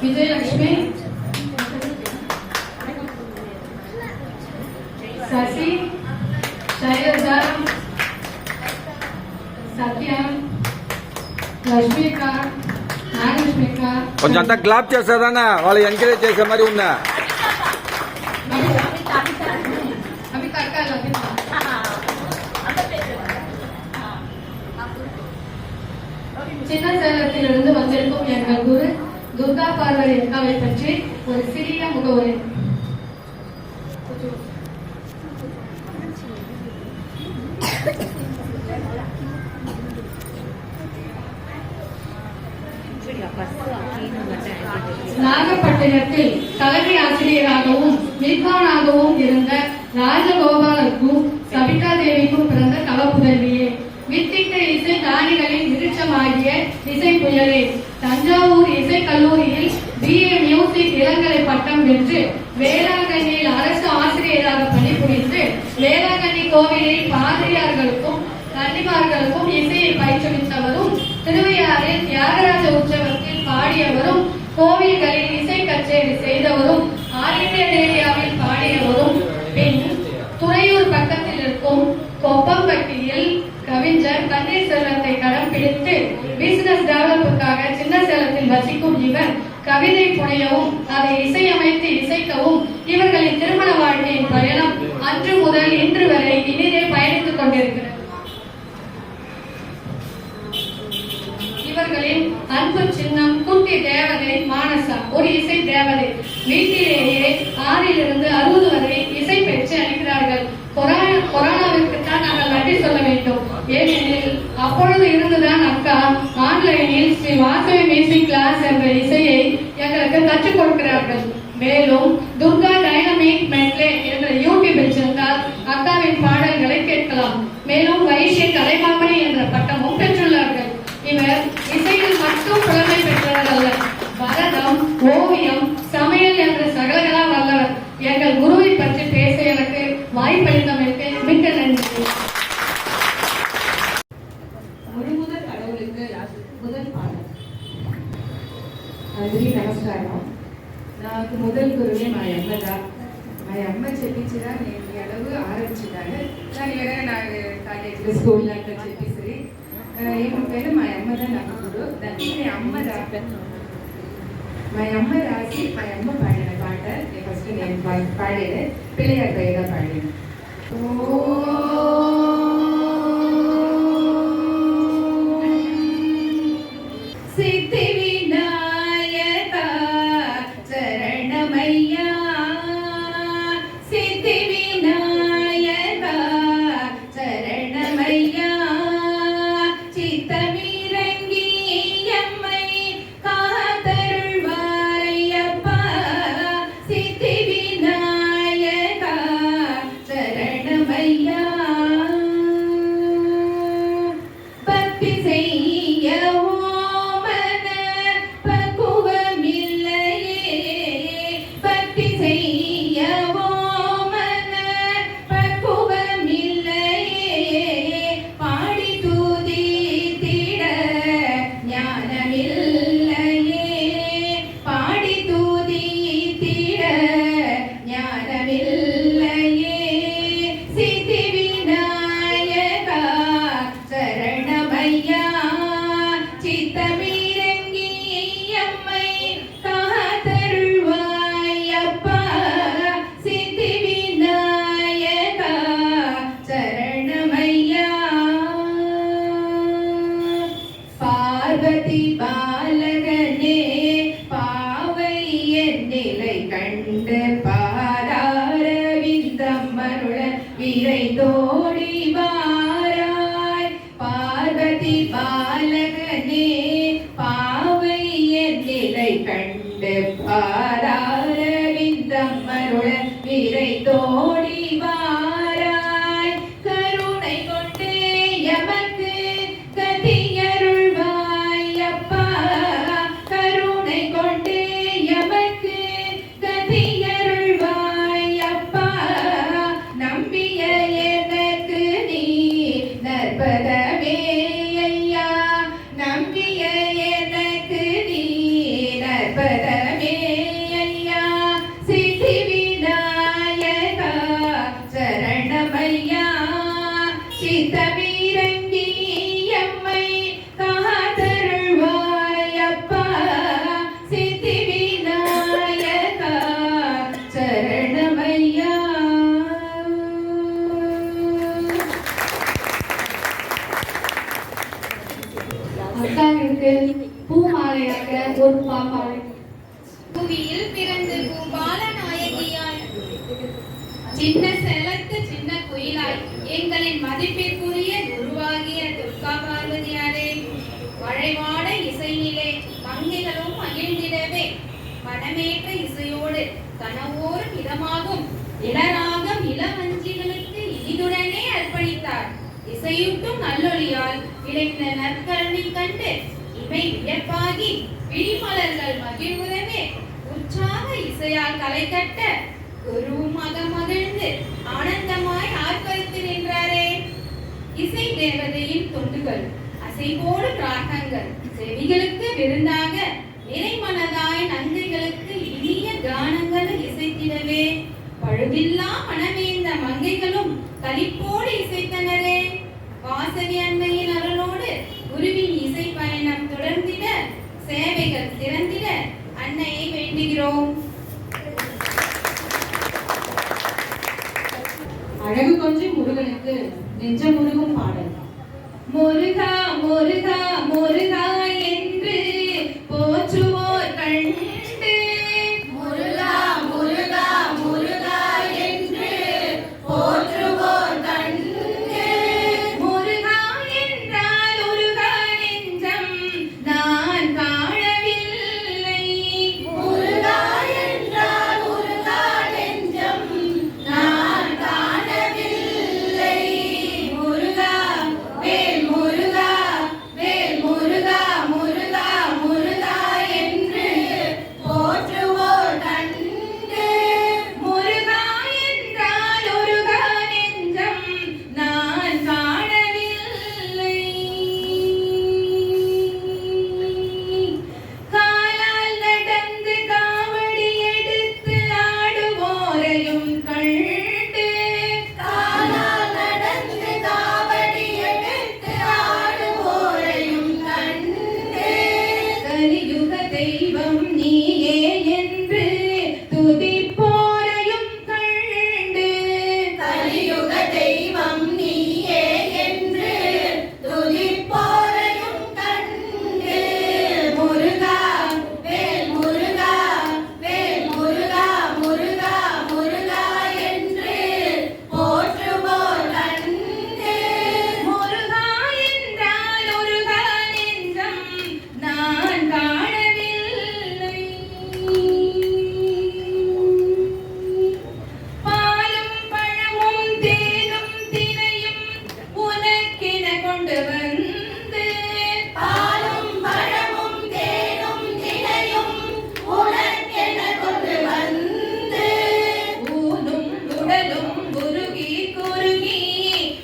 விஜயலட்சுமி, சசி, சைலஜா, సత్యం, లక్ష్మిక, నాగలక్ష్మిక. కొంచెం అంతా క్లాప్ చేస్తారన్నా వాళ్ళు ఎంకరేజ్ చేసే మరి ఉందా? சின்ன சேலத்திலிருந்து வந்திருக்கும் எங்கள் குரு துர்கா பார்வதி அக்காவை பற்றி ஒரு சிறிய முகவுரை. நாகப்பட்டினத்தில் தலைமை ஆசிரியராகவும் வித்வானாகவும் இருந்த ராஜகோபாலுக்கும் சபிதா தேவிக்கும் பிறந்த கலப்புதல்வியே, வித்திட்ட இசை ஞானிகளின் விருட்சமாகிய இசை புயலே, தஞ்சாவூர் இசை கல்லூரியில் BA மியூசிக் இளங்கலை பட்டம் வென்று வேளாங்கண்ணியில் அரசு ஆசிரியராக பணிபுரிந்து வேளாங்கண்ணி கோவிலில் பாதிரியார்களுக்கும் கன்னிமார்களுக்கும் இசையை பயிற்றுவித்தவரும், திருவையாறில் தியாகராஜ உற்சவத்தில் பாடியவரும், கோவில்களில் இசை கச்சேரி செய்தவரும், ஆல் இந்தியா ரேடியோவில் பாடியவரும், பின் துறையூர் பக்கத்தில் இருக்கும் கொப்பம்பட்டியில் கவிஞர் கண்ணீர் செல்வத்தை கடம் பிடித்து பிசினஸ் டெவலப்புக்காக சின்ன சேலத்தில் வசிக்கும் இவர் கவிதை புனையவும் அதை இசையமைத்து இசைக்கவும் இவர்களின் திருமண வாழ்க்கையின் பயணம் அன்று முதல் இன்று வரை இனிதே பயணித்துக் கொண்டிருக்கிறது. இவர்களின் அன்பு சின்னம் குட்டி தேவதை மானசா, ஒரு இசை தேவதை. வீட்டிலேயே 6 to 60 வரை இசை பயிற்சி அளிக்கிறார்கள். கொரோனாவிற்கு தான் நாங்கள் நன்றி சொல்ல வேண்டும். ஏனெனில் அப்பொழுது இருந்துதான் அக்கா ஆன்லைனில் ஸ்ரீ வாசவி மியூசிக் கிளாஸ் என்ற இசையை எங்களுக்கு கற்றுக் கொடுக்கிறார்கள். மேலும் துர்கா டைனமிக் மெட்லே என்ற யூடியூபில் சென்றால் அக்காவின் பாடல்களை கேட்கலாம். மேலும் வைஷ்ய கலைமாமணி என்ற பட்டமும் பெற்றுள்ளார்கள். இவர் இசையில் மட்டும் புலமை பெற்றவர் அல்ல, பரதம், ஓவியம், சமையல் என்ற சகலகலா வல்லவர். எங்கள் குருவை பற்றி பேச எனக்கு வாய்ப்பளித்தமைக்கு மிக்க நன்றி. முழுமுதல் கடவுளுக்கு முதல் பாடல். అందరికీ నమస్కారం. నాకు మొదలు గురువే మా అమ్మదా. మా అమ్మ చెప్పించినా నేను ఈ అడవు ఆరంభించాను. దాని ఎడగా నాకు కాలేజీలో స్కూల్లో అట్లా చెప్పేసి ఏమంటారు మా అమ్మదా నాకు గురు. దానికి మా అమ్మ రాసి మా అమ్మ పాడిన పాట ఫస్ట్ నేను పాడేది పిల్లయ్య పైగా పాడాను. సిద్ధి వినాయక శరణమయ్యా, సిద్ధి వినాయక శరణమయ్యా, చిత్తమిరంగి అమ్మై காத்தருள்வாரையப்பா, சித்தி விநாயக சரணமையா. பக்தி செய்யவோ மன பக்குவமில்லையே, பக்தி செய்யவோ மன பக்குவமில்லையே, பாடி தூதித்திட ஞானமில்லையே, பாடி தூதித்திட ஞானமில்லையே, சித்தி விநாயக சரணமையா, சித்தமிரங்கி அம்மை காத்தருள்வாயப்பா, சித்தி விநாயக சரணமையா. பார்வதி பாலகனே பாவை என் நிலை கண்டு பாராரவிந்தம் அருள விரைந்தோடி வாராய். பார்வதி பாலகனே பாவை என் நிலை கண்டு பாராரவிந்தம் அருள விரைந்தோடி வாராய். கருணை கொண்டே எமக்கு கதியருள்வாய் அக்காவிற்கு பூமாலையாக ஒரு பாமாலை. புவியில் பிறந்து பூபால நாயகியாய் சின்ன சேலத்து சின்ன குயிலாய் எங்களின் மதிப்பிற்குரிய குருவாகிய துர்கா பார்வதியாரே, வளைவாட இசையிலே மங்கைகளும் மகிழ்ந்திடவே மனமேற்ற இசையோடு கனவோரும் இதமாகும் இளராகம் இளவஞ்சிகளுக்கு இனிதுடனே அர்ப்பணித்தார். இசையூட்டும் நல்லொலியால் இழைத்த நற்கரணி கண்டு இமை வியப்பாகி விழிமலர்கள் மகிழ்வுறவே உற்சாக இசையால் களை கட்ட குருவும் மகிழ்ந்து ஆனந்தமாய் ஆர்ப்பரித்து நின்றாரே. இசை தேவதையின் தொண்டுகள் அசைபோடும் ராகங்கள் செவிகளுக்கு விருந்தாக நிறைமனதாய் நங்கைகளுக்கு இனிய கானங்கள் இசைத்திடவே பழுதில்லா மனமேந்த மங்கைகளும் களிப்போடு இசைத்தனரே. வாசவி அன்னையின் அருளோடு குருவின் இசை பயணம் தொடர்ந்திட சேவைகள் திறந்திட அன்னையை வேண்டுகிறோம். அழகு கொஞ்சம் முருகனுக்கு நெஞ்சம் முருகும் பாடல். முருகா முருகா முருகா என்று போற்றுவோர் கண்டு, முருகா முருகா முருகா என்று போற்றுவோர் கண்டு, முருகா என்றால் உருகா நெஞ்சம் நான் காணவில்லை. முருகா என்றால் முருகா நெஞ்சம் நான் காணவில்லை. முருகா வேல் முருகா வேல் முருகா முருகா முருகா என்று போற்றுவோர் கண்டு, முருகா என்றால் உருகா நெஞ்சம் நான் காணவில்லை. காலால் நடந்து காவடி எடுத்து ஆடுவோரையும் கண்டு, காலால் நடந்து காவடி எடுத்து ஆடுவோரையும் கண்டு, கலியுக தெய்வம் நீயே என்று துதிப்போரையும் கண்டு, கலியுக தெய்வம் நீயே என்று துதிப்போரையும் கண்டு, முருகா வேல் முருகா வேல் முருகா முருகா முருகா என்று போற்றுவோர் கண்டு, முருகா என்றால் உருகா நெஞ்சம் நான் காணவில்லை. பாலும் பழமும் தேனும் தினையும் உனக்கென கொண்டு வந்து, பாலும் பழமும் தேனும் தினையும் உனக்கென கொண்டு வந்து, ஊனும் உடலும் குருகி குருகி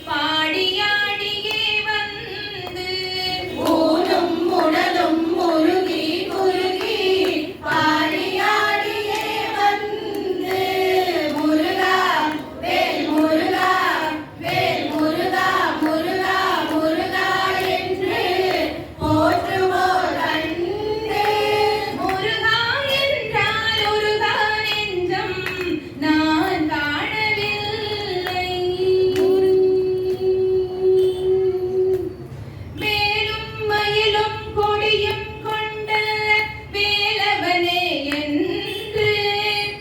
பாடியாடியே வந்து, ஊனும் உடலும் முருகி குருகி பாடியாடியே வந்து, முருகா வேல் முருகா வேல் முருகா முருகா முருகா என்று போற்றுவோர் கண்டு, முருகா என்றால் உருகா நெஞ்சம் நான் காணவில்லை. மேலும் மயிலும் கொடியும் கொண்ட வேலவனே என்று,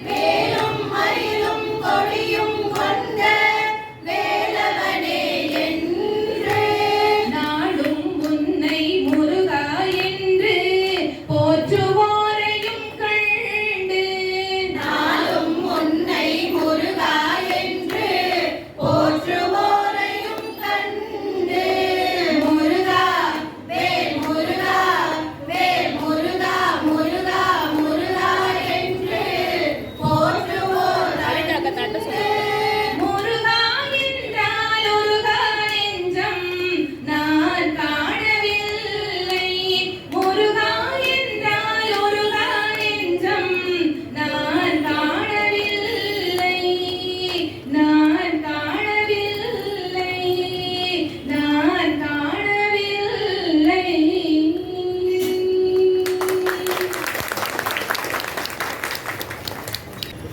வேலும் மயிலும் கொடியும் கொண்ட வேலவனே என்று, நாடும் உன்னை முருகா என்று போற்றுவோரையும் கண்டு, நாளும் உன்னை முருகா என்று போற்றுவோரையும் கண்டு, முருகா வேல் முருகா வேல் முருகா முருகா முருகா என்று போற்றுவோர் கண்டு, முருகா என்றால் உருகா நெஞ்சம் நான் காணவில்லை. முருகா என்றால் உருகா நெஞ்சம் நான் காணவில்லை. நான் காணவில்லை. நான் காணவில்லை.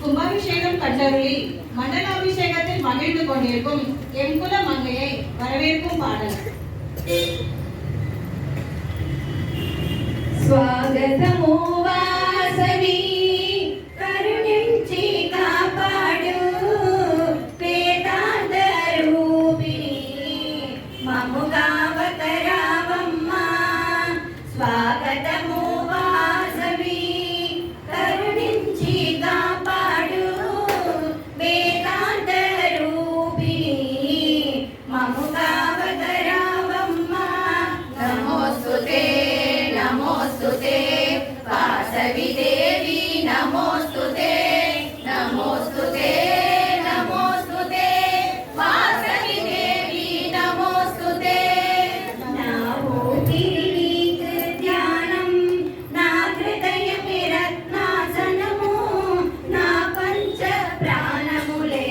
கும்பாபிஷேகம் கண்டருளி மண்டலாபிஷேகத்தில் மகிழ்ந்து கொண்டிருக்கும் எம் குல மங்கையை வரவேற்கும் பாடல். స్వాగతము వాసవి కరుణించి కాపాడు వేదాంత రూపిణి మముగావతరావమ్మా స్వాగతము వాసవి కరుణించి కాపాడు వేదాంత రూపిణి మముగావతరావమ్మా నమోస్తుతే నమోస్తుతే వాసవి దేవి నమోస్తుతే నమోస్తుతే నమోస్తుతే వాసవి దేవి నమోస్తుతే నా ఊపిరి నీకు ధ్యానం నా హృదయమే రత్నాసనము నా పంచ ప్రాణములే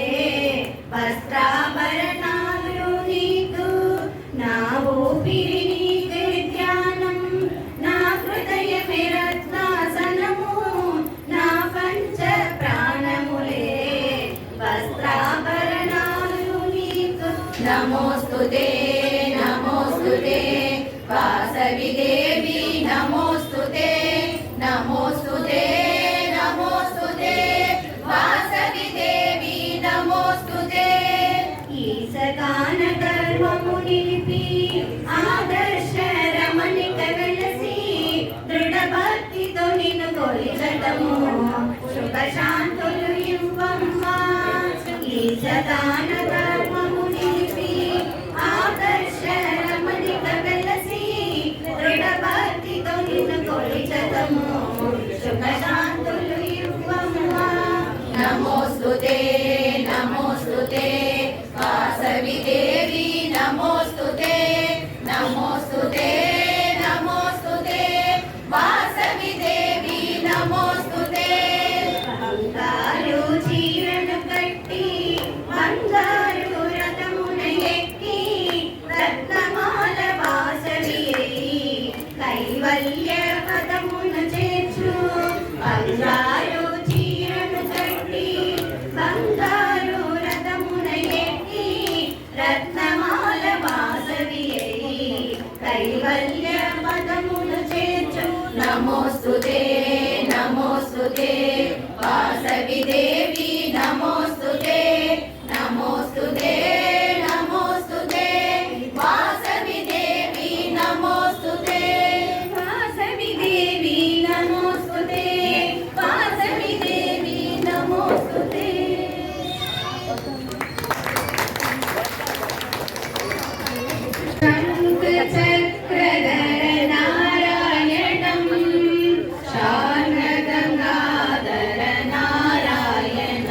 వస్త్రాభరణాలు నీకు నా ఊపిరి నీకు ధ్యానం నా హృదయమే రత్నాసనము నా పంచ ప్రాణములే వస్త్రాభరణాలు నీకు నమోస్తుతే నమోస్తుతే వాసవి దేవి నమోస్తుతే నమోస్తుతే నమోస్తుతే వాసవి దేవి నమోస్తుతే ఈశగాన కర్మము నిలిపి ఆదర్శ రమణిక వెలసి దృఢ భక్తితో నిన్ను కొలిచటము శుభ శాంతులు ఇవ్వమ్మా ఈశగాన కర్మము నిలిపి ఆదర్శ రమణిక వెలసి దృఢ భక్తితో నిన్ను కొలిచటము శుభ శాంతులు ఇవ్వమ్మా నమోస్తుతే నమోస్తుతే వాసవి దేవి నమోస్తుతే నమోస్తుతే నమోస్తుతే వాసవి దేవి నమోస్తుతే బంగారు చీరను కట్టి బంగారు రథమున ఎక్కి రత్నమాల వాసవి కైవల్య పదమును చేర్చు బంగారు చీరను కట్టి బంగారు రథమున ఎక్కి రత్నమాల వాసవి కైవల్య పదమును చేర్చు నమోస్తుతే నమోస్తుతే వాసవి దేవి నమోస్తుతే నమోస్తుతే నమోస్తుతే వాసవి దేవి నమోస్తుతే వాసవి దేవి నమోస్తుతే వాసవి దేవి నమోస్తుతే శంఖచక్రధర నారాయణం శార్ంగగంగాధర నారాయణం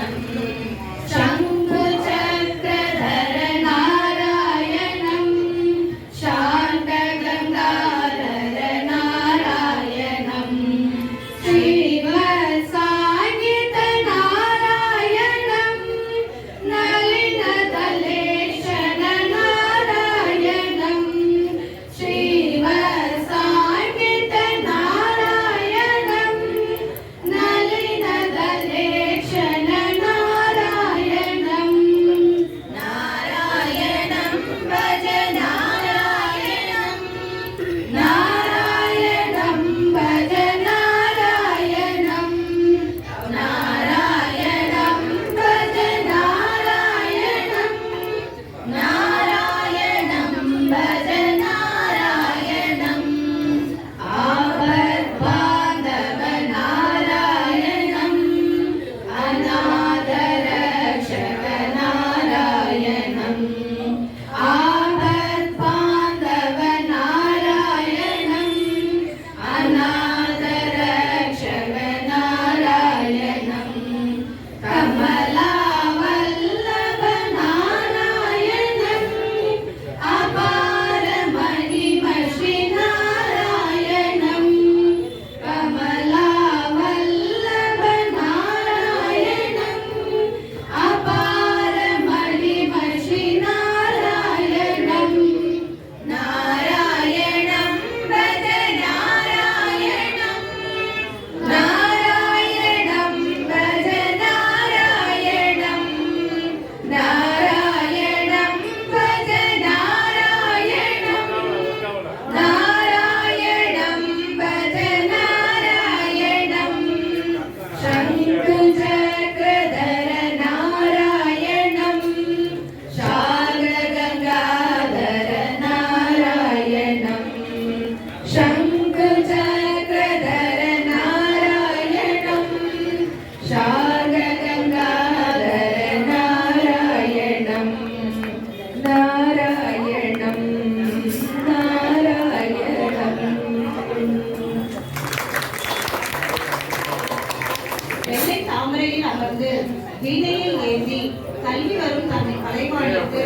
வீணையில் ஏந்தி கல்வி வரும் தன்னை கலைவாணிக்கு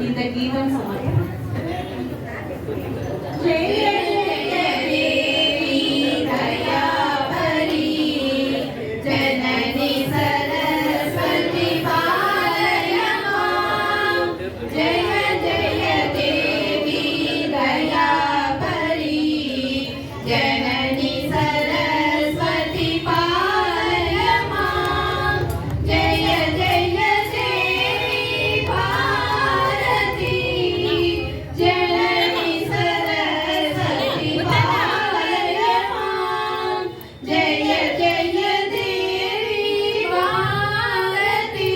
இந்த கீதம் சமர்ப்பணம். ஜெய ஜெய தேவி தயாபரி ஜனனி சரஸ்வதி பாலய மாம். ஜெய ஜெய தேவி தயாபரி ஜனனி சரஸ்வதி பாலய மாம். ஜெய ஜெய தேவி பாரதி ஜனனி சரஸ்வதி பாலய மாம். ஜெய ஜெய தேவி பாரதி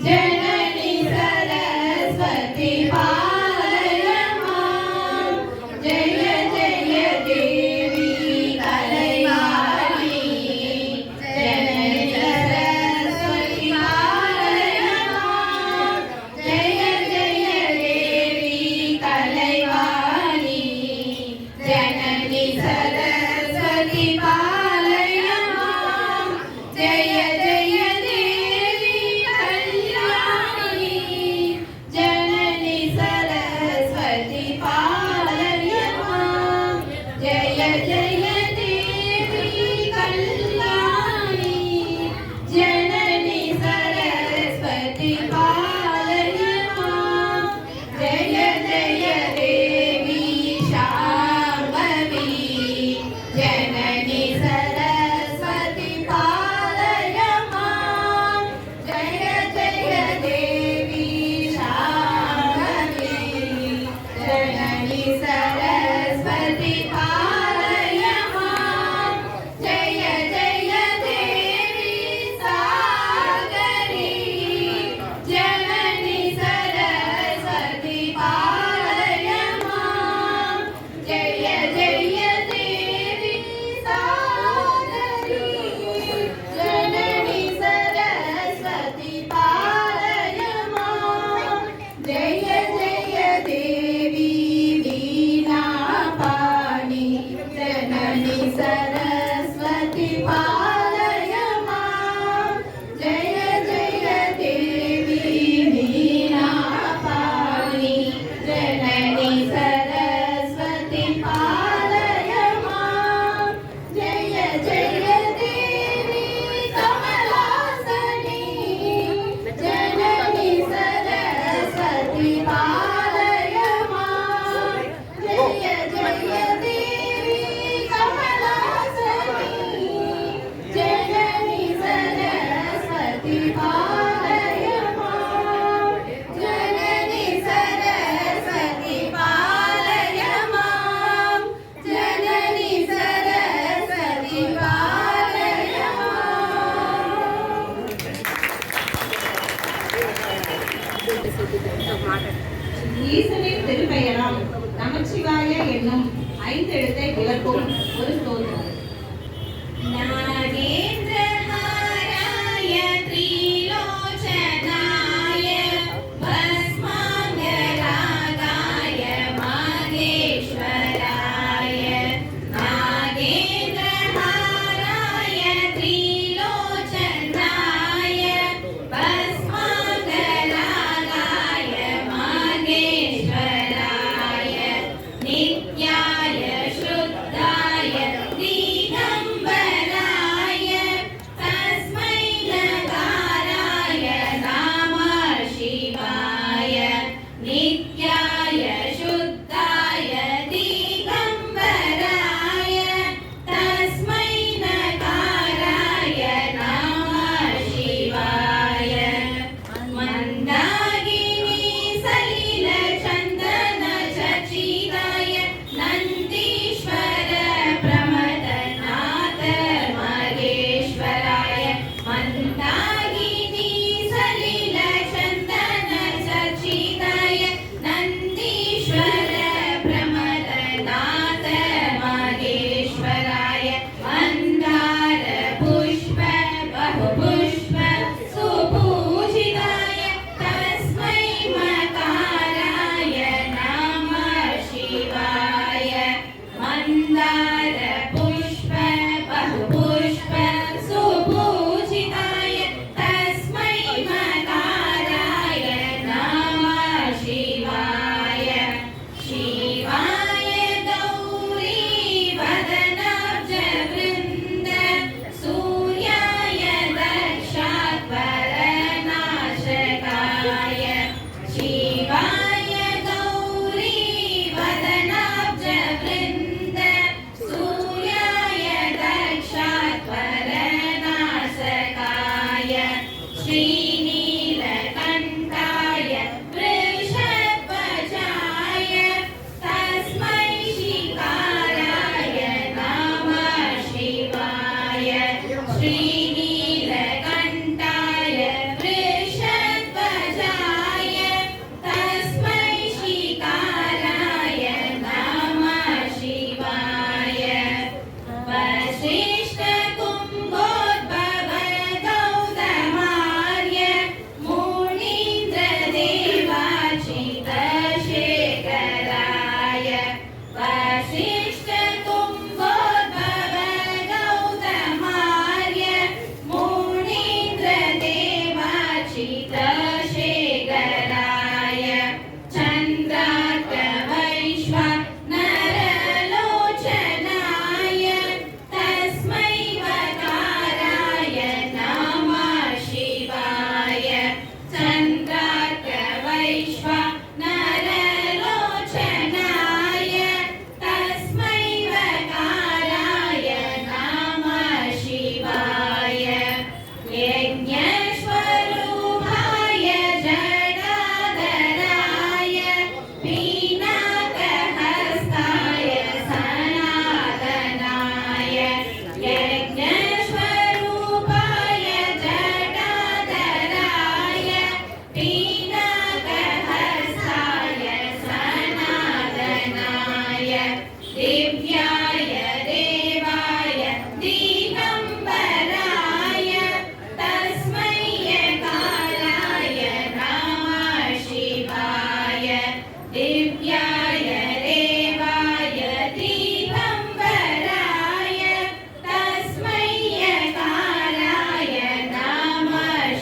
ஜனனி சரஸ்வதி பாலய மாம். ஜெய ஜெய தேவி கலைவாணி ஜனனி சரஸ்வதி பாலய மாம். ஜெய ஜெய தேவி கலைவாணி ஜனனி சரஸ்வதி பாலய மாம். ஜெய ஜெய தேவி கல்யாணி ஜனனி சரஸ்வதி பாலய மாம். ஜெய ஜெய தேவி கல்யாணி ஜனனி சரஸ்வதி பாலய மாம். ஜெய ஜெய தேவி சாம்பவி ஜனனி சரஸ்வதி பாலய மாம். ஜெய ஜெய தேவி சாம்பவி ஜனனி சரஸ்வதி பாலய மாம். ஜெய ஜெய தேவி சாகரி ஜனனி சரஸ்வதி பாலய மாம். ஜெய ஜெய தேவி சாகரி ஜனனி சரஸ்வதி பாலய மாம். ஜெய ஜெய தேவி வீணாபாணி ஜனனி சரஸ்வதி பாலய மாம். ஜெய ஜெய தேவி வீணாபாணி ஜனனி சரஸ்வதி பாலய மாம். ஜெய ஜெய தேவி கமலாசனி ஜனனி சரஸ்வதி பாலய மாம். ஜெய ஜெய தேவி கமலாசனி ஜனனி சரஸ்வதி பாலய மாம். ஜனனி சரஸ்வதி பாலய மாம். ஜனனி சரஸ்வதி பாலய மாம். ஈசனின் திருப்பெயராம் நமச்சிவாய என்னும் ஐந்தெழுத்தை விளக்கும் ஒரு ஸ்தோத்திரம். நாகேந்திரஹாராய த்ரிலோச்சனாய பஸ்மாங்கராகாய மாகேஸ்வராய. நாகேந்திரஹாராய த்ரிலோச்சனாய பஸ்மாங்கராகாய மாகேஸ்வராய. நித்யாய சுத்தாய दिव्याय देवाय दिगम्बराय तस्मै कालाय नमः शिवाय दिव्याय देवाय दिगम्बराय तस्मै कालाय नमः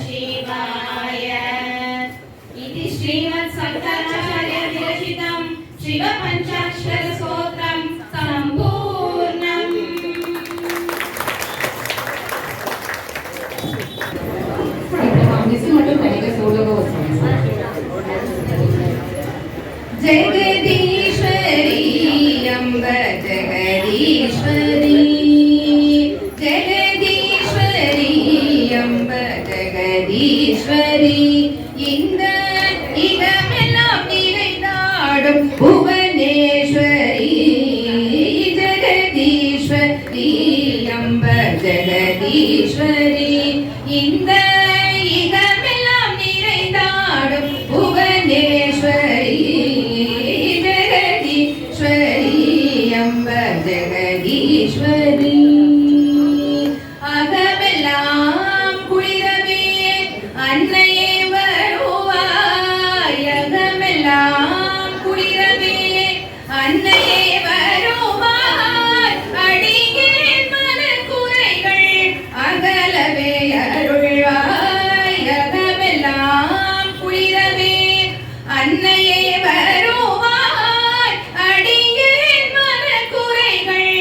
शिवाय इति श्रीमत्शङ्कराचार्य विरचितं शिवपञ्चाक्षरस्तोत्रं सम्पूर्णम्। மிஸ் மட்டும் தனியாக சோலோவா வச்சாங்க. ஜெகதீஸ்வரி அம்ப ஜெகதீஸ்வரி ஜெகதீஸ்வரி அம்ப ஜெகதீஸ்வரி இந்த இடமெல்லாம் நிறைந்தாடும் புவனேஸ்வரி ஜெகதீஸ்வரி அம்ப ஜெகதீஸ்வரி இந்த இடமெல்லாம் நிறைந்தாடும் புவனேஸ்வரி ஜெகதீஸ்வரி அம்ப ஜெகதீஸ்வரி அகமெல்லாம் குளிரவே அன்னையே வருவாய் அகமெல்லாம் குளிரவே அன்னையே வருவாய் அடியேன் மனக்குறைகள் அகலவே அருள்வாய் அகமெல்லாம் குளிரவே அன்னையே வருவாய் அடியேன் மனக்குறைகள்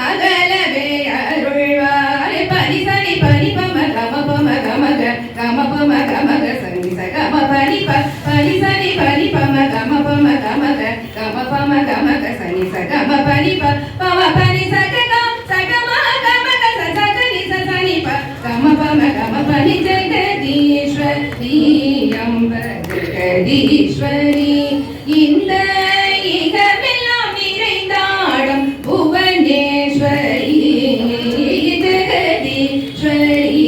அகலவே அருள்வாய் பரிசனி பரிபம கமபம கமக கமபம கமக சனி சகம பரிப பரிசனி பரிபம கமபம கமக கமபம கமக சனி சகம பரிப பம பரி சகக சகம கமக சசகனி சசனி ப கமபம கமபனி ஜெகதீஸ்வரி அம்ப ஜெகதீஸ்வரி இந்த இகமெல்லாம் நிறைந்தாடும் புவனேஸ்வரி ஜெகதீஸ்வரி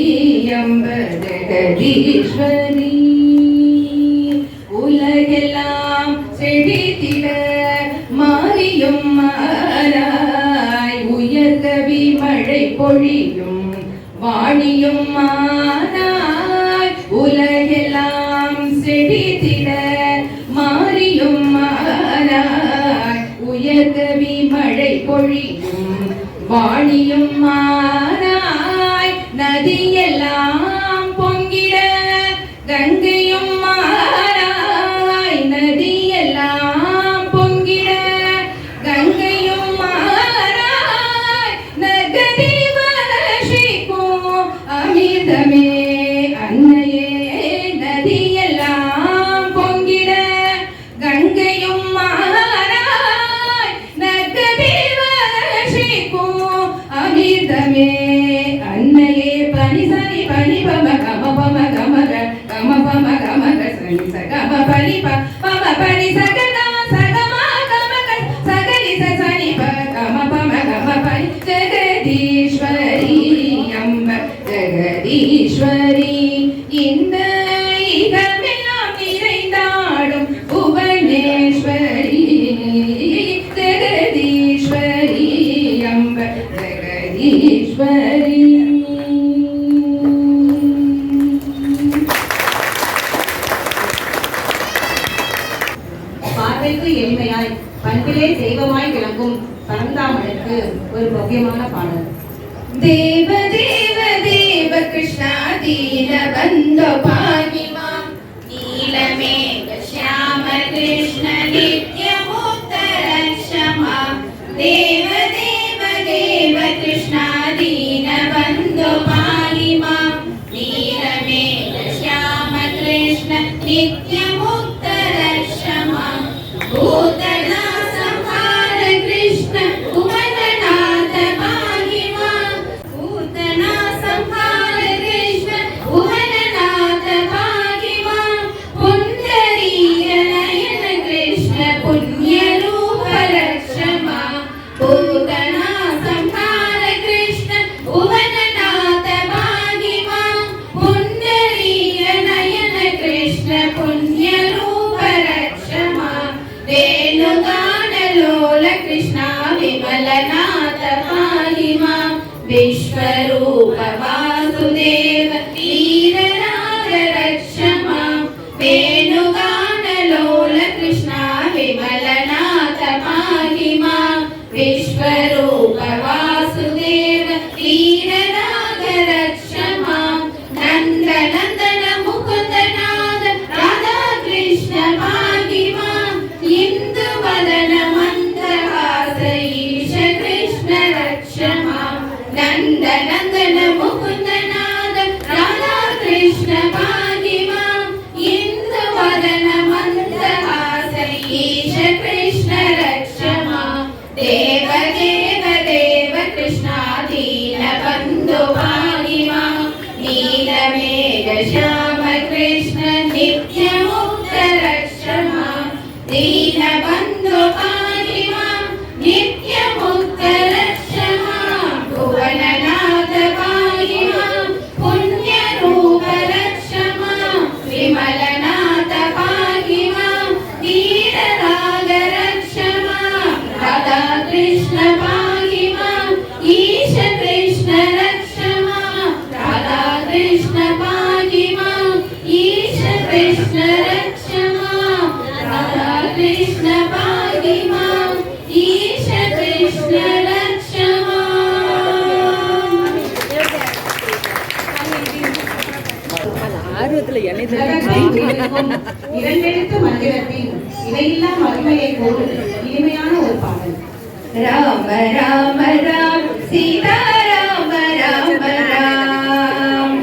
அம்ப ஜெகதீஸ்வரி உலகெல்லாம் செழித்திட மாறியும் மாறாய் உயர்கவி மழை பொழியும் வாணியும் மாறாய் உலகெல்லாம் செழித்திட மாறியும் மாறாய் உயர்கவி மழை பொழியும் வாணியும் மாறாய் நதியெல்லாம் பொங்கிட கங்கையும் மாறாய் நதியெல்லாம் பொங்கிட கங்கையும் மாறாய் நகரி வர்ஷிக்கும் அமிர்தமே அன்னையே நதியெல்லாம் பொங்கிட கங்கையும் மாறாய் நகரி வர்ஷிக்கும் அமிர்தமே அன்னையே பனிசனி பனிபம கமபம கமக கமபம கமக சனி சகம பனிப பம பனி சகக சகம கமக சகனி சனி ப கமபம கம பனி ஜெகதீஸ்வரி அம்ப ஜெகதீஸ்வரி இந்த இடமெல்லாம் நிறைந்தாடும் புவனேஸ்வரி ஜெகதீஸ்வரி அம்ப ஜெகதீஸ்வரி பார்வைக்கு எளிமையாய் பண்பிலே தெய்வமாய் விளங்கும் பரந்தாமனுக்கு ஒரு பவ்யமான பாடல். தேவ தேவ தேவ கிருஷ்ணா தீன பந்தோ பாகிமா नीलमेघ श्याम कृष्ण नित्य मुक्त रक्षमा देव देव देव कृष्णा दीन बन्धु पाहि मां नीलमेघ श्याम कृष्ण नित्य मुक्त रक्षमा भूतना संहार कृष्ण भुवननाथ पाहि मां भूतना संहार कृष्ण भुवननाथ पाहि मां पुण्डरीक नयन कृष्ण विश्वरूप वासुदेव वीरराग रक्ष मां वेणुगानलोल कृष्णा विमलनाथ पाहि मां विश्वरूप वासुदेव वीरराग रक्ष मां नन्दनन्दन मुकुन्दनाद राधा कृष्ण पाहि मां इन्दुवदन मन्दहास ईश कृष्ण रक्ष मां नन्दनन्दन मुकुन्दनाद राधा कृष्ण पाहि मां इन्दुवदन मन्दहास ईश कृष्ण रक्ष मां देव देव देव कृष्णा दीनबन्धु पाहि मां नीलमेघ श्याम कृष्ण नित्यमुक्त रक्ष मां दीनबन्धु पाहि मां नित्यमुक्त रक्ष मां भुवननाथ पाहि मां पुण्यरूप रक्ष मां विमलनाथ पाहि मां वीरराग रक्ष मां राधा कृष्ण पाहि मां ईश कृष्ण रक्ष मां राधा कृष्ण पाहि मां ईश कृष्ण रक्ष मां राधा कृष्ण पाहि मां ईश कृष्ण रक्ष मां இரண்டெழுத்து மந்திரத்தின் இடையில்லா மகிமையை கூறும் இனிமையான ஒரு பாடல். राम राम राम सीता राम राम राम राम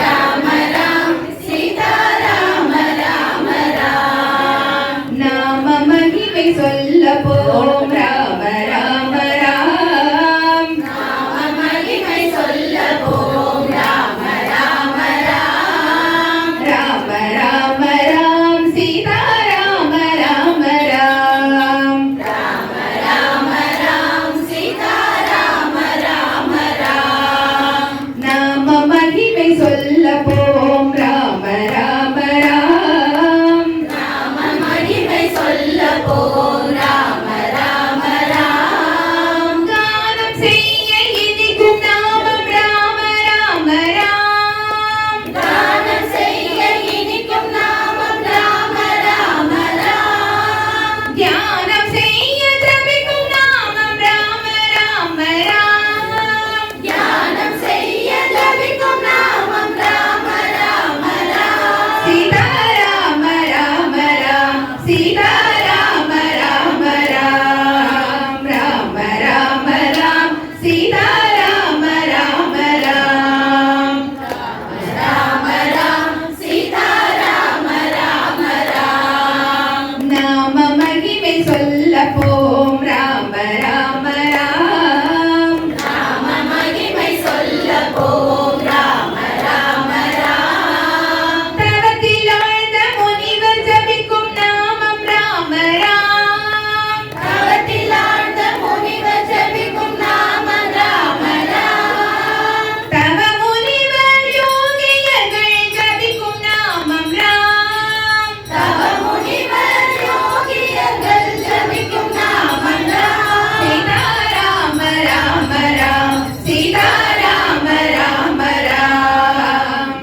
राम राम सीता राम राम राम नाम महिமை சொல்ல போம் राम राम राम नाम महिமை சொல்ல போம் राम राम राम राम राम राम सीता राम राम राम राम राम राम सीता राम राम राम नाम महिமை சொல்ல போம் राम राम राम नाम महिமை சொல்ல போம் राम राम राम गाனம் செய்ய இனிக்கும் நாமம் राम राम राम गाனம் செய்ய இனிக்கும் நாமம் राम राम राम தியானம் செய்ய ஜபிக்கும் நாமம் राम राम राम தியானம் செய்ய ஜபிக்கும் நாமம் राम राम राम सीता राम राम राम सीता राम राम राम राम राम राम सीता राम राम राम राम राम सीता राम राम राम नाम महिமை சொல்ல போம் राम राम राम नाम महिமை சொல்ல போம் राम राम राम தவத்தில் ஆழ்ந்த முனிவர் ஜபிக்கும் நாமம் राम राम தவத்தில் ஆழ்ந்த முனிவர் ஜபிக்கும் நாமம் राम राम தவ முனிவர் யோகியர்கள் ஜபிக்கும் நாமம் राम தவ முனிவர் யோகியர்கள் ஜபிக்கும் நாமம் राम सीता राम राम राम सीता राम राम राम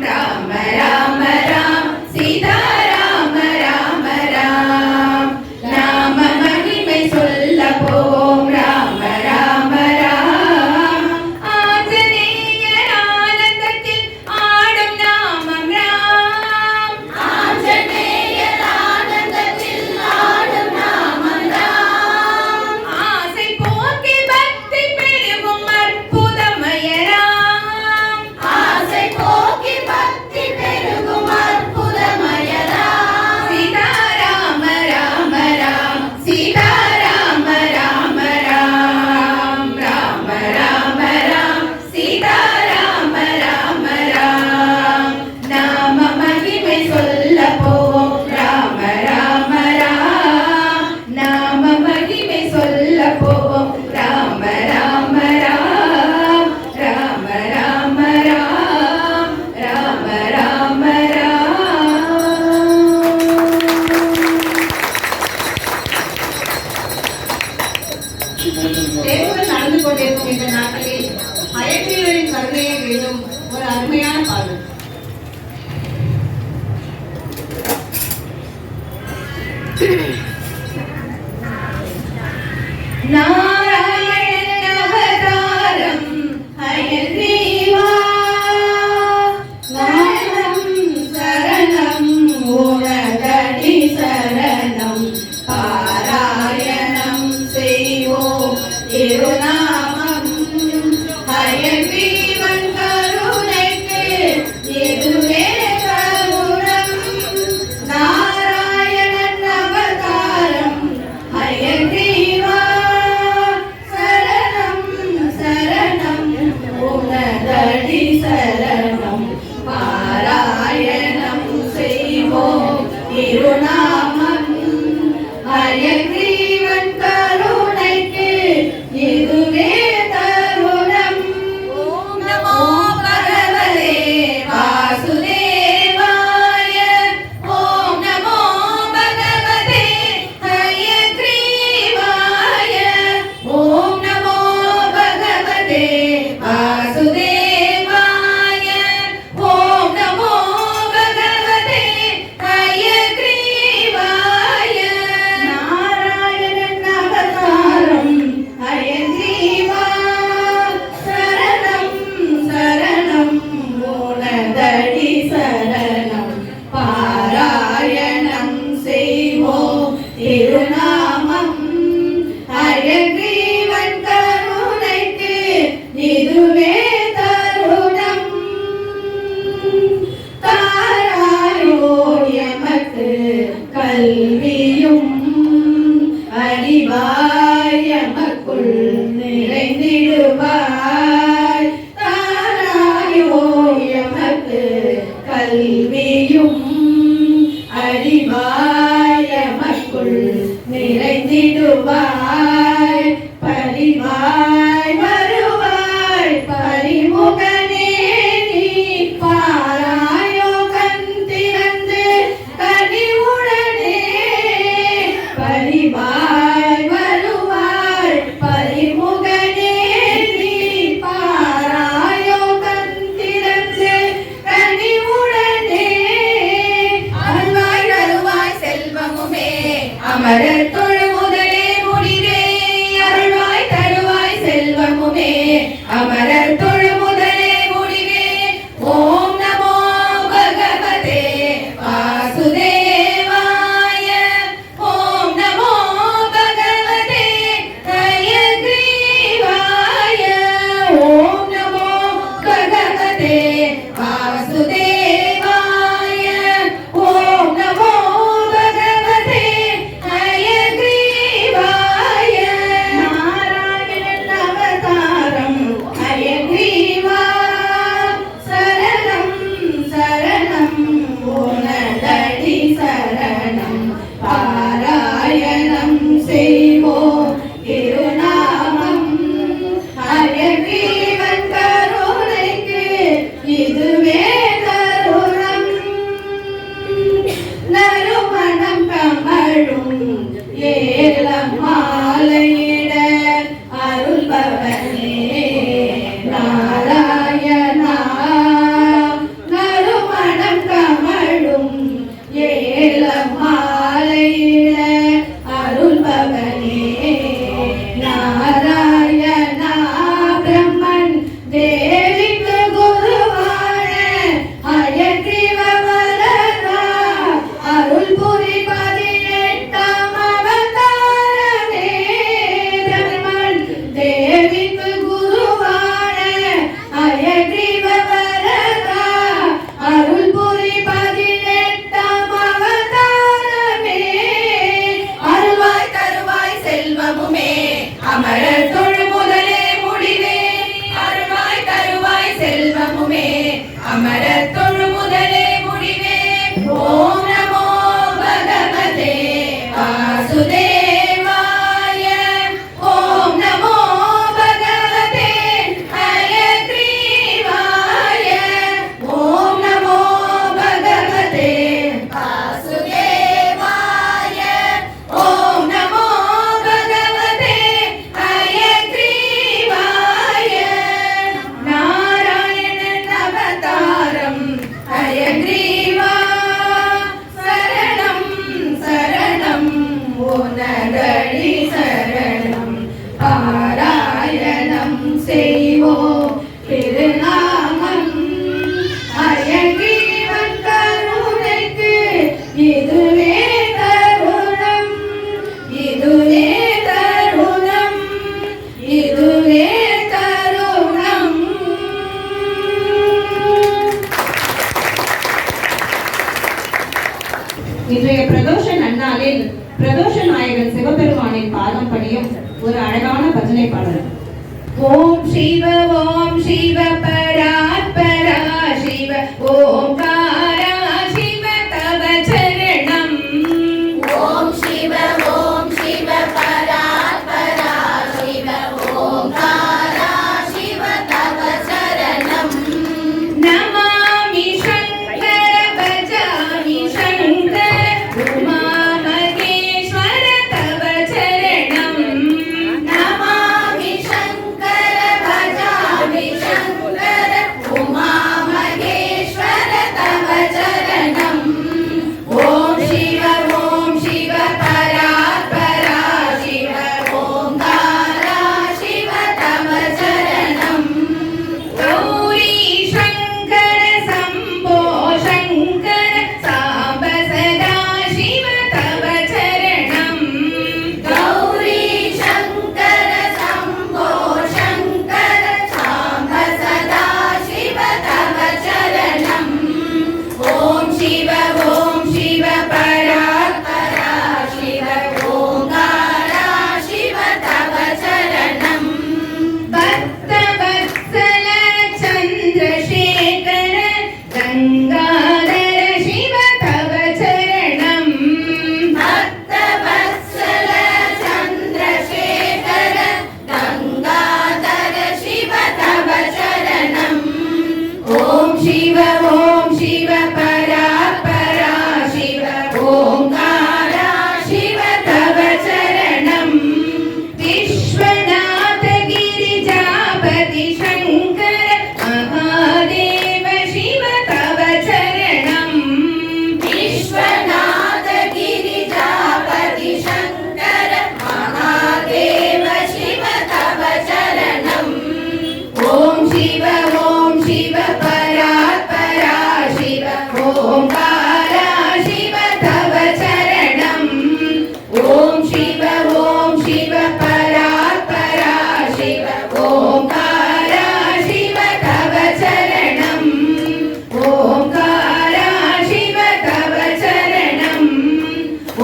राम राम राम सीता राम राम राम नाम महिமை சொல்ல போம் राम राम राम ஆஞ்சநேயர் ஆனந்தத்தில் ஆடும் நாமம் राम ஆஞ்சநேயர் ஆனந்தத்தில் ஆடும் நாமம் राम ஆசை போக்கி பக்தி பெருகும் அற்புதமய राम ஆசை போக்கி பக்தி பெருகும் அற்புதமய राम सीता राम राम राम सीता राम राम राम राम राम राम सीता राम राम राम नाम महिமை சொல்ல போம் राम राम राम नाम महिமை சொல்ல போம் राम राम राम राम राम राम राम राम राम தேர்வுகள் நடந்து கொண்டிருக்கும் இந்த நாட்களில் ஹயக்ரீவரின் கருணையை வேண்டும் ஒரு அருமையான பாடல். நாராயணன் அவதாரம் ஹயக்ரீவா சரணம் சரணம் உனதடி சரணம் பாராயணம் செய்வோம் திருநாமம் ஹயக்ரீவன் கருணைக்கு இதுவே கருணம் நாராயணன் அவதாரம் ஹயக்ரீவா சரணம் சரணம் உனதடி சரணம் பாராயணம் செய்வோம் திருநாமம் ஹயக்ரீவன் கருணைக்கு இதுவே தருணம் ஓம் நமோ பகவதே வாசுதேவாய ஓம் நமோ பகவதே ஹயக்ரீவாய ஓம் நமோ பகவதே வாசுதேவாய ஓம் நமோ பகவதே ஹயக்ரீவாய நாராயணன் அவதாரம் ஹயக்ரீவா சரணம் சரணம் உனதடி சரணம் பாராயணம் செய்வோம் திருநாமம் ஹயக்ரீவன் கருணைக்கு இதுவே தருணம் தாராயோ எமக்கு கல்வியும் அறிவாய் எமக்குள் நிறைந்திடுவாய் தாராயோ எமக்கு கல்வியும் அறிவாய் எமக்குள் நிறைந்திடுவாய் பரிவாய் வருவாய் பரிமுகனே நீ பாராயோ கண் திறந்து கனிவுடனே பரிவாய் வருவாய் பரிமுகனே நீ பாராயோ கண் திறந்து கனிவுடனே அருள்வாய் தருவாய் செல்வமுமே அமரர் தொழுமுதலே முடிவே அருள்வாய் தருவாய் செல்வமுமே அமரர் தொழுமுதலே முடிவே ஓம் நமோ பகவதே வாசுதேவாய ஓம் நமோ பகவதே ஹயக்ரீவாய ஓம் நமோ பகவதே வாசுதேவாய ஓம் நமோ பகவதே ஹயக்ரீவாய நாராயணன் அவதாரம் ஹய ஒரு அழகான பஜனை பாடல். ஓம் சிவ பராத்பரா சிவ ஓம்காரா சிவ தவ சரணம். ஓம் சிவ பராத்பரா சிவ ஓம்காரா சிவ தவ சரணம். நமாமி சங்கர பஜாமி சங்கர உமா மகேஸ்வர தவ சரணம். நமாமி சங்கர பஜாமி சங்கர உமா மகேஸ்வர தவ சரணம். ஓம் சிவ பராத்பரா சிவ ஓம்காரா சிவ தவ சரணம். கௌரி சங்கர சம்போ சங்கர சாம்ப சதா சிவ தவ சரணம். கௌரி சங்கர சம்போ சங்கர சாம்ப சதா சிவ தவ சரணம். ஓம் சிவ பராத்பரா சிவ ஓங்காரா சிவ தவ சரணம். பக்தவத்சல சந்திரசேகர கங்காதர சிவ தவ சரணம். பக்தவத்சல சந்திரசேகர கங்காதர சிவ தவ சரணம். ஓம் சிவ பராத்பரா சிவ ஓம்காரா சிவ தவ சரணம். விஸ்வநாத கிரிஜாபதி சங்கர மகாதேவ சிவ தவ சரணம். விஸ்வநாத கிரிஜாபதி சங்கர மகாதேவ சிவ தவ சரணம். ஓம் சிவ பராத்பரா சிவ ஓம்காரா சிவ தவ சரணம். ஓம் சிவ பராத்பரா சிவ ஓம்காரா சிவ தவ சரணம். ஓம்காரா சிவ தவ சரணம்.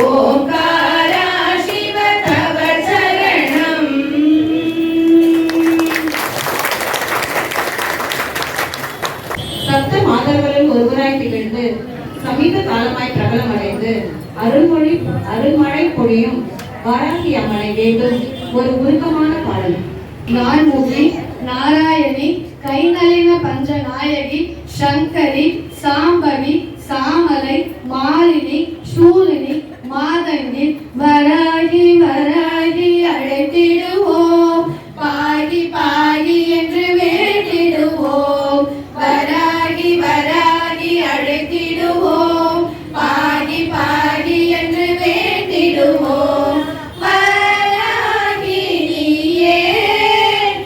ஓம்காரா சிவ தவ சரணம். சப்த மாதர்களுள் ஒருவராய் திகழ்ந்து சமீப காலமாய் பிரபலமடைந்து அருள்மழை பொழியும் வாராகி அம்மனை வேண்டும் ஒரு உருக்கமான பாடல். நான்முகி நாராயணி கைநலின பஞ்ச நாயகி சங்கரி சாம்பவி சாமலை மாலினி சூலினி மாதங்கி வராகி அழைத்திடுவோம் பாகி என்று வேண்டிடுவோம். வராகி அழைத்திடுவோம் பாகி என்று வேண்டிடுவோம். வராகி நீயே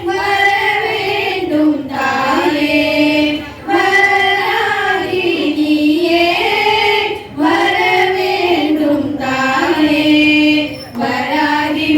வர வேண்டும் தாயே. வராகி நீயே வர வேண்டும் தாயே. வராகி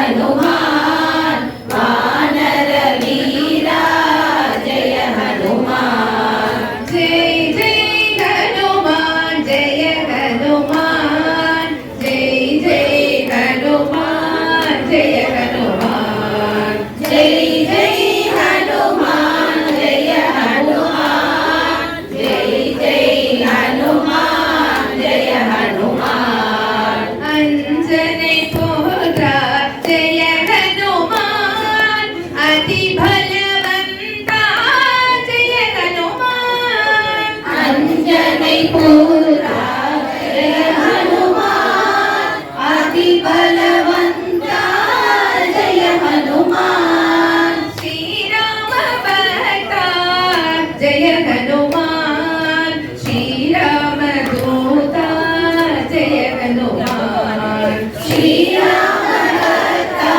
हनुमान वानर वीरा जय हनुमान जय जय हनुमान जय हनुमान जय जय हनुमान जय हनुमान जय जय हनुमान जय हनुमान जय जय हनुमान जय हनुमान अंजने पुत्रा जय हनुमान अति बलवंता जय हनुमान अंजनी पुरा जय हनुमान अति बलवंता जय हनुमान श्री राम भक्ता जय हनुमान श्री राम दूता जय हनुमान श्री राम भक्ता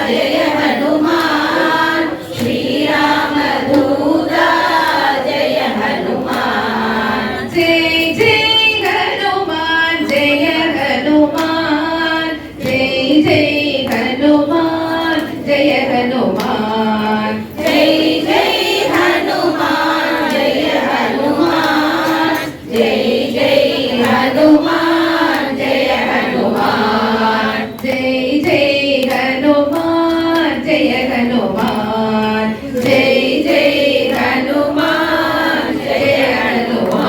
जय हनुमान श्री राम दूता जय हनुमान जय जय हनुमान जय हनुमान जय जय हनुमान जय हनुमान जय जय हनुमान जय हनुमान जय जय हनुमान जय हनुमान जय जय हनुमान जय हनुमान जय जय हनुमान जय हनुमान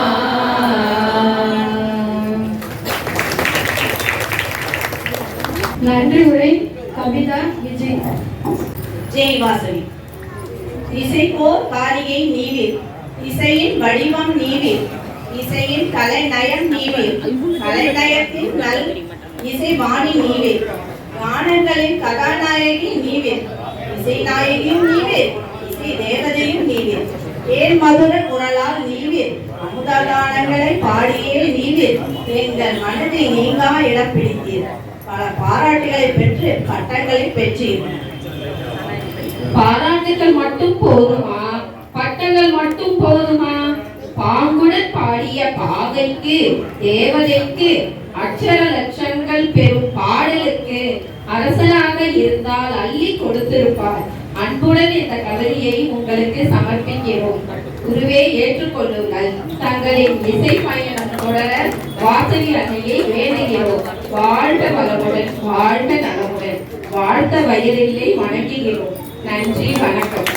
நன்றி உரை கவிதா விஜய். ஜெய் வாசவி. இசைக்கோர் காரிகை நீவீர், இசையின் வடிவம் நீவீர், இசையின் கலைநயம் நீவீர், கலைநயத்தின் நல் இசை வாணி நீவீர், கானங்களின் கதாநாயகி நீவீர், இசை நாயகியும் நீவீர், இசை தேவதையும் நீவீர், ஏன் மதுர குரலால் நீவீர், அமுதகானங்களை பாடியே நீவீர், எங்கள் மனதில் நீங்கா இடம் பிடித்தீர், பல பாராட்டுகளை பெற்று பட்டங்களை பெற்றீர். பாராட்டுகள் மட்டும் போதுமா? பட்டங்கள் மட்டும் போதுமா? பாங்குடன் பாடிய பாகைக்கு, தேவதைக்கு, அக்ஷர லட்சங்கள் பெறும் பாடலுக்கு அரசனாக இருந்தால் அள்ளி கொடுத்திருப்பார். அன்புடன் இந்த கவிதையை உங்களுக்கு சமர்ப்பிக்கிறோம். குருவே ஏற்றுக்கொள்ளுங்கள். தங்களின் இசை பயணம் தொடர வாசவி அன்னையை வேண்டுகிறோம். வாழ்க வளமுடன், வாழ்க நலமுடன், வாழ்த்த வயதில்லை வணங்குகிறோம். நன்றி, வணக்கம்.